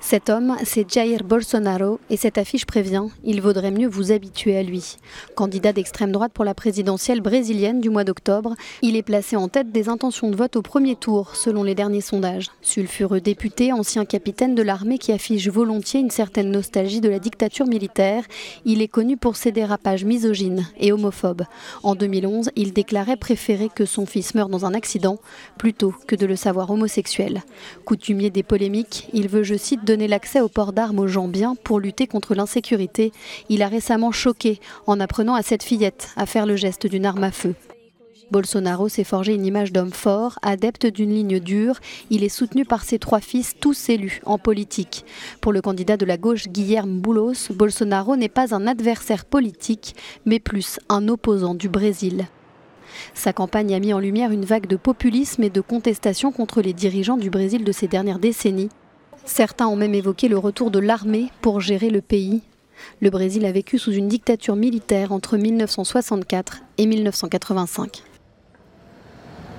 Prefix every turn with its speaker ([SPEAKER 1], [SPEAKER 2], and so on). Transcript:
[SPEAKER 1] Cet homme, c'est Jair Bolsonaro et cette affiche prévient, il vaudrait mieux vous habituer à lui. Candidat d'extrême droite pour la présidentielle brésilienne du mois d'octobre, il est placé en tête des intentions de vote au premier tour, selon les derniers sondages. Sulfureux député, ancien capitaine de l'armée qui affiche volontiers une certaine nostalgie de la dictature militaire, il est connu pour ses dérapages misogynes et homophobes. En 2011, il déclarait préférer que son fils meure dans un accident plutôt que de le savoir homosexuel. Coutumier des polémiques, il veut, je cite, donner l'accès au port d'armes aux gens bien pour lutter contre l'insécurité. Il a récemment choqué en apprenant à cette fillette à faire le geste d'une arme à feu. Bolsonaro s'est forgé une image d'homme fort, adepte d'une ligne dure. Il est soutenu par ses 3 fils, tous élus en politique. Pour le candidat de la gauche Guilherme Boulos, Bolsonaro n'est pas un adversaire politique, mais plus un opposant du Brésil. Sa campagne a mis en lumière une vague de populisme et de contestation contre les dirigeants du Brésil de ces dernières décennies. Certains ont même évoqué le retour de l'armée pour gérer le pays. Le Brésil a vécu sous une dictature militaire entre 1964 et 1985.